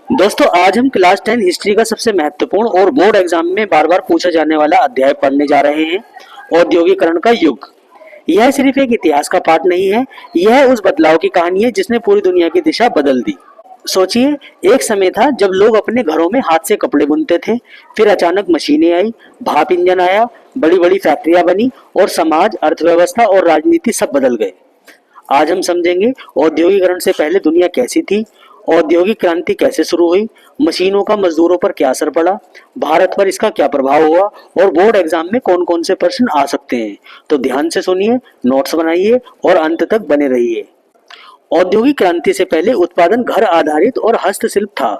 दोस्तों आज हम क्लास 10 हिस्ट्री का सबसे महत्वपूर्ण और बोर्ड एग्जाम में बार बार पूछा जाने वाला अध्याय पढ़ने जा रहे हैं। औद्योगिकरण का युग। यह सिर्फ एक इतिहास का पाठ नहीं है, यह उस बदलाव की कहानी है जिसने पूरी दुनिया की दिशा बदल दी। सोचिए, एक समय था जब लोग अपने घरों में हाथ से कपड़े बुनते थे, फिर अचानक मशीनें आई, भाप इंजन आया, बड़ी बड़ी फैक्ट्रियां बनी और समाज, अर्थव्यवस्था और राजनीति सब बदल गए। आज हम समझेंगे औद्योगिकरण से पहले दुनिया कैसी थी, औद्योगिक क्रांति कैसे शुरू हुई, मशीनों का मजदूरों पर क्या असर पड़ा, भारत पर इसका क्या प्रभाव हुआ और बोर्ड एग्जाम में कौन कौन से प्रश्न आ सकते हैं। तो ध्यान से सुनिए, नोट्स बनाइए और अंत तक बने रहिए। औद्योगिक क्रांति से पहले उत्पादन घर आधारित और हस्तशिल्प था।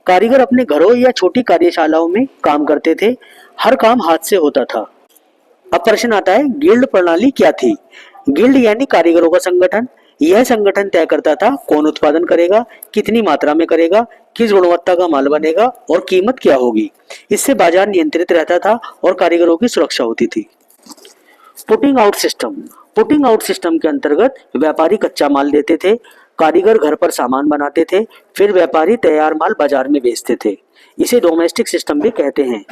कारीगर अपने घरों या छोटी कार्यशालाओं में काम करते थे। हर काम हाथ से होता था। अब प्रश्न आता है, गिल्ड प्रणाली क्या थी। गिल्ड यानी कारीगरों का संगठन। यह संगठन तय करता था कौन उत्पादन करेगा, कितनी मात्रा में करेगा, किस गुणवत्ता का माल बनेगा और कीमत क्या होगी। इससे बाजार नियंत्रित रहता था और कारीगरों की सुरक्षा होती थी। Putting out system. Putting out system के अंतर्गत व्यापारी कच्चा माल देते थे, कारीगर घर पर सामान बनाते थे, फिर व्यापारी तैयार माल बाजार में बेचते थे। इसे डोमेस्टिक सिस्टम भी कहते हैं।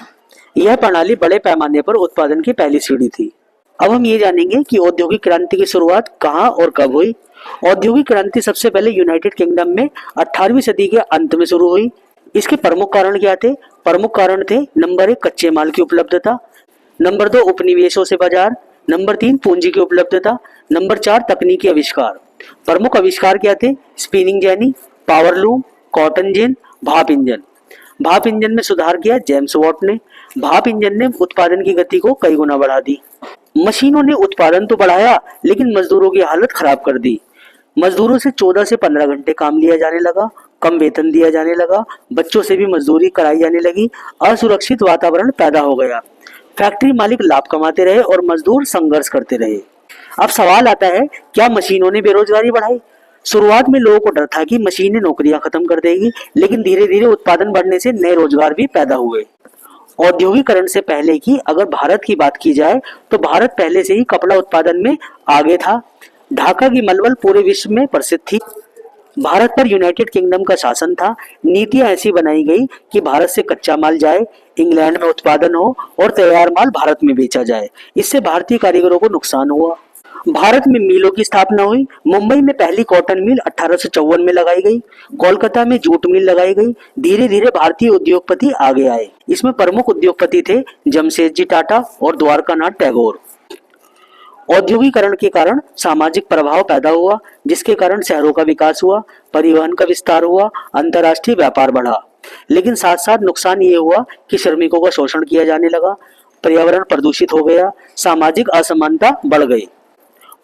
यह प्रणाली बड़े पैमाने पर उत्पादन की पहली सीढ़ी थी। अब हम ये जानेंगे कि औद्योगिक क्रांति की शुरुआत कहाँ और कब हुई। औद्योगिक क्रांति सबसे पहले यूनाइटेड किंगडम में 18वीं सदी के अंत में शुरू हुई। इसके प्रमुख कारण क्या थे? प्रमुख कारण थे, नंबर 1 कच्चे माल की उपलब्धता, नंबर 2 उपनिवेशों से बाजार, नंबर 3 पूंजी की उपलब्धता, नंबर 4 तकनीकी आविष्कार। प्रमुख आविष्कार क्या थे? Spinning jenny, power loom, cotton gin, भाप इंजन। भाप इंजन में सुधार किया जेम्स वॉट ने। भाप इंजन ने उत्पादन की गति को कई गुना बढ़ा दी। मशीनों ने उत्पादन तो बढ़ाया, लेकिन मजदूरों की हालत खराब कर दी। मजदूरों से 14 से 15 घंटे काम लिया जाने लगा, कम वेतन दिया जाने लगा, बच्चों से भी मजदूरी कराई जाने लगी, असुरक्षित वातावरण पैदा हो गया। फैक्ट्री मालिक लाभ कमाते रहे और मजदूर संघर्ष करते रहे। अब सवाल आता है, क्या मशीनों ने बेरोजगारी बढ़ाई? शुरुआत में लोगों को डर था कि मशीनें नौकरियां खत्म कर देगी, लेकिन धीरे धीरे उत्पादन बढ़ने से नए रोजगार भी पैदा हुए। औद्योगिकरण से पहले की अगर भारत की बात की जाए तो भारत पहले से ही कपड़ा उत्पादन में आगे था। ढाका की मलमल पूरे विश्व में प्रसिद्ध थी। भारत पर यूनाइटेड किंगडम का शासन था। नीतियां ऐसी बनाई गई कि भारत से कच्चा माल जाए, इंग्लैंड में उत्पादन हो और तैयार माल भारत में बेचा जाए। इससे भारतीय कारीगरों को नुकसान हुआ। भारत में मिलों की स्थापना हुई। मुंबई में पहली कॉटन मिल 1854 में लगाई गई। कोलकाता में जूट मिल लगाई गई। धीरे धीरे भारतीय उद्योगपति आगे आए। इसमें प्रमुख उद्योगपति थे जमशेदजी टाटा और द्वारकानाथ टैगोर। औद्योगिकरण के कारण सामाजिक प्रभाव पैदा हुआ, जिसके कारण शहरों का विकास हुआ, परिवहन का विस्तार हुआ, अंतर्राष्ट्रीय व्यापार बढ़ा। लेकिन साथ साथ नुकसान ये हुआ कि श्रमिकों का शोषण किया जाने लगा, पर्यावरण प्रदूषित हो गया, सामाजिक असमानता बढ़ गई।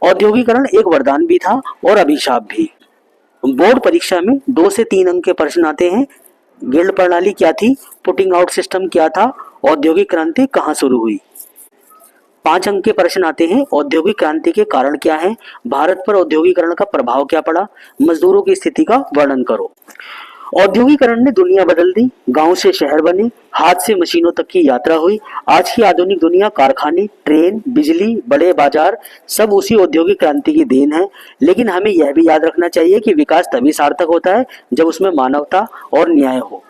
औद्योगिकरण एक वरदान भी था और अभिशाप भी। बोर्ड परीक्षा में 2 से 3 अंक के प्रश्न आते हैं। गिल्ड प्रणाली क्या थी? पुटिंग आउट सिस्टम क्या था? औद्योगिक क्रांति कहाँ शुरू हुई? 5 अंक के प्रश्न आते हैं। औद्योगिक क्रांति के कारण क्या है? भारत पर औद्योगिकरण का प्रभाव क्या पड़ा? मजदूरों की स्थिति का वर्णन करो। औद्योगिकरण ने दुनिया बदल दी। गांव से शहर बने, हाथ से मशीनों तक की यात्रा हुई। आज की आधुनिक दुनिया, कारखाने, ट्रेन, बिजली, बड़े बाजार, सब उसी औद्योगिक क्रांति की देन है। लेकिन हमें यह भी याद रखना चाहिए कि विकास तभी सार्थक होता है जब उसमें मानवता और न्याय हो।